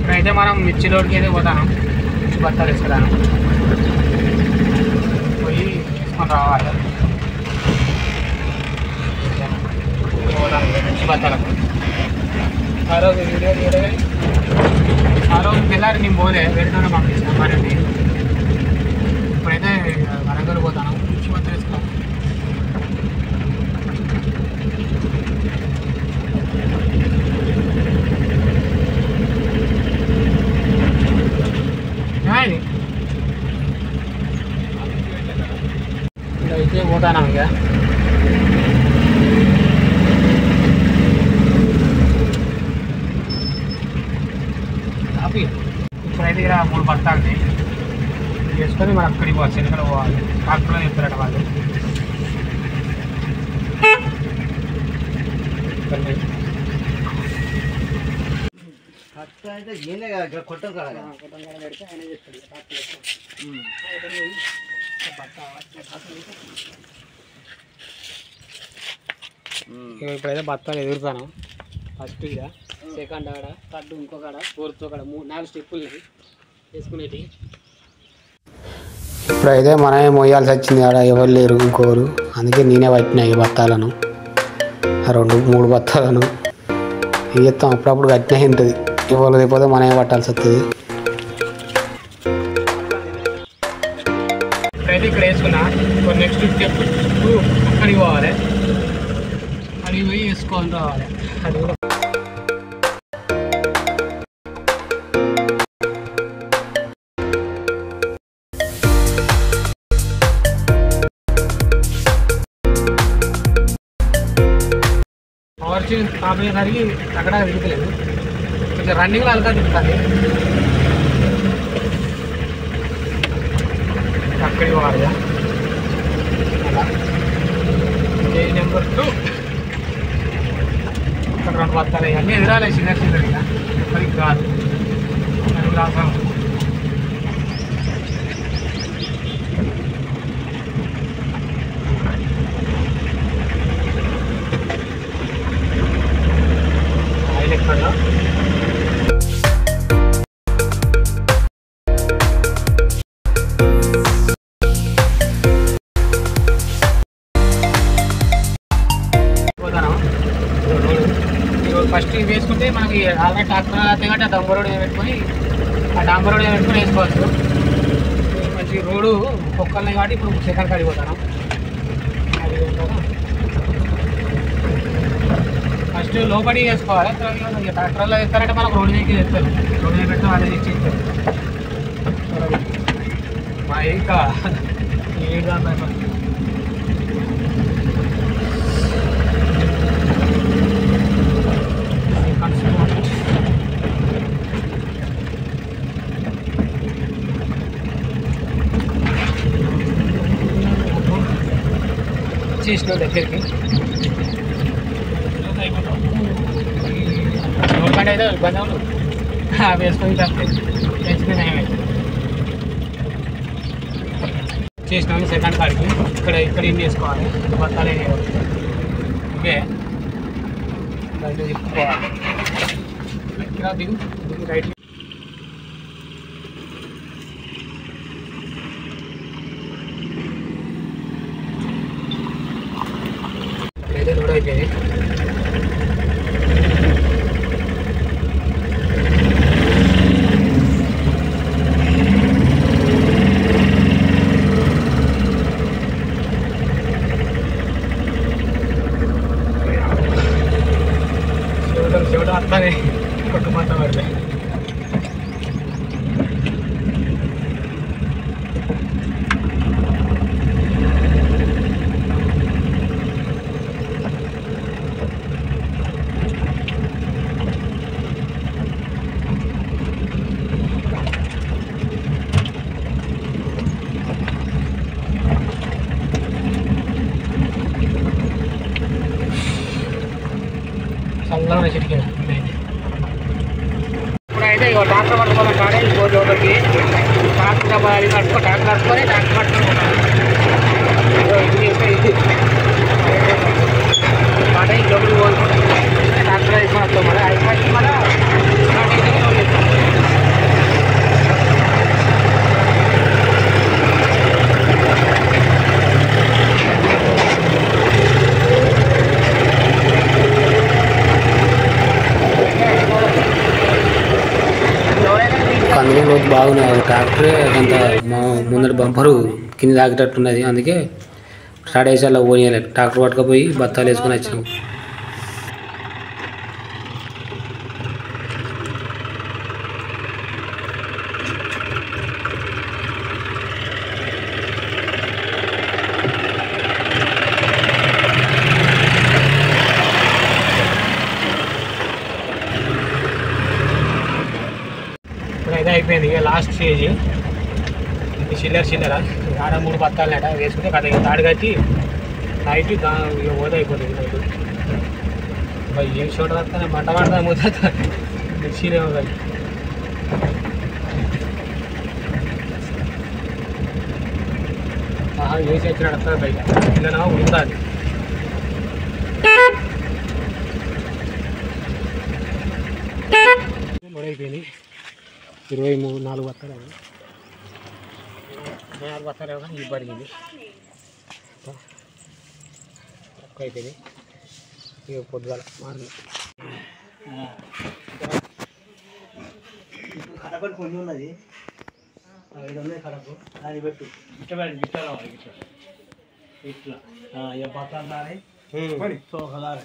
ఇప్పుడైతే మనం మిర్చి లోడ్కి అయితే పోతాను. మిర్చి బత్తాలు వేసుకురాను, పోయి వేసుకొని రావాలి. పోతాను మిర్చి బత్తాలకు. ఆ రోజు వీడియో తీయడం, ఆ రోజు తెల్లారి నేను పోలే, వేడితోనే పంపించిన మరి. ఇప్పుడైతే వరంగల్ పోతాను, మిర్చి బత్తాలు వేసుకున్నాను. ఇప్పుడైతే పోతాను ఇక. ఇప్పుడైతే ఇక్కడ 3 బత్తాలని వేసుకొని మనం అక్కడికి పోవాలి, ఎక్కడ పోవాలి డాక్టర్లో చెప్తారట వాళ్ళు. కొట్టం కాడ పెడితే ఆయన చెప్తాడు ఇప్పుడైతే బత్తాలు ఎదురుతాను. ఫస్ట్ ఇక, సెకండ్ ఆడ, థర్డ్ ఇంకొక ఆడ, ఫోర్త్ ఒక 4 స్టెప్పులు వేసుకునేటి. ఇప్పుడైతే మనమే మోయాల్సి వచ్చింది, ఆడ ఎవరు లేరు ఇంకోరు, అందుకే నేనే పట్టినా ఈ బత్తాలను, 2-3 బత్తాలను. ఏం చెప్తాం, అప్పుడప్పుడు గట్టినే ఉంటుంది, ఎవరు లేకపోతే మనమే పట్టాల్సి వస్తుంది. ఇప్పుడైతే ఇక్కడ వేసుకున్నా. నెక్స్ట్ స్టెప్ అక్కడికి పోవాలి, అక్కడికి పోయి వేసుకొని రావాలి. అది కూడా పవర్ చేంజ్ కాపేసరికి అక్కడ తిరుగుతలేదు, కొంచెం రన్నింగ్లో అలగా తిరుగుతుంది. అక్కడికి పోవాలి. అలా నెంబర్ 2 ఇక్కడ 2 బత్తాలు అన్నీ ఎదురాలి, చిన్నగా ఇప్పటికి కాదు. రాసాం ఆయిల్ ఎక్కడ ఫస్ట్ ఇవి వేసుకుంటే మనకి ఆల్రెడీ ట్రాక్టర్ అయితే కంటే ఆ డంబర్ రోడ్ పెట్టుకొని వేసుకోవచ్చు. మంచి రోడ్డు ఒక్కళ్ళని కాబట్టి ఇప్పుడు సెకండ్ కాడికి పోతాను. అది ఫస్ట్ లోపలికి వేసుకోవాలి, ట్రాక్టర్లో వేస్తారంటే మనకు రోడ్డు దగ్గరికి వేస్తారు, రోడ్డు మీద పెట్టి వాళ్ళే తెచ్చి ఇస్తారు. మా ఇంకా చేసిన దగ్గరికి నోకండి అయితే ఇబ్బంది ఉండదు, వేసుకొని తప్పే తెచ్చుకునే చేసినాము. సెకండ్ కాడికి ఇక్కడ ఇన్ని వేసుకోవాలి, బత్తాలు ఓకే. రైట్ తిప్పుకోవాలి, దిగు రైట్. అయితే లోడ్ అయిపోయింది. शेवटा आता नाही कुटुंबाचा वर्ग చల్లగా చిటికి ఇప్పుడైతే ఇక ట్రాక్టర్ పట్టుకోవాలి కాడే ఇంకో లోపలికి ట్రాక్టర్ అది కట్టుకో ట్రాక్టర్ కట్టుకొని ట్రాక్టర్ పట్టుకుంటున్నాను ఇది కాడే లోపలికి పోసుకుంటాం ట్రాక్టర్ వేసుకొని వస్తాం మరి అయిపోయి మళ్ళీ అందుకే లోతు బాగున్నది. ట్రాక్టరే కొంత ముందర బంపరు కింద తాగేటట్టున్నది. అందుకే స్టార్ట్ చేసి అలా పోనీయాలి. ట్రాక్టర్ పట్టుకపోయి బత్తాలు వేసుకొని వచ్చినాము. ఇప్పుడైతే అయిపోయింది. ఇక లాస్ట్ స్టేజ్ ఇది చిల్లర ఆడ 3 బత్తాలట వేసుకుంటే కథ ఇక తాడు కట్టి నైట్ ఇక ఓద అయిపోతుంది. నైట్ ఏ చోట వస్తానే మంట పడతా పోతా మిర్చినే కానీ వేసి వచ్చినాడు వస్తుంది బయట ఇలా ఉండాలి. అయిపోయింది 24 బత్తాలు 4 బత్తాలు కానీ ఇబ్బంది తక్కువ అయిపోయింది. ఇక పొద్దుగాల మార్నింగ్ కడప కొన్ని ఉన్నది 5 ఉన్నాయి. కడప దాన్ని పెట్టు ఇట్లా ఇట్లా ఇక బత్తాలు దాని సోకదారి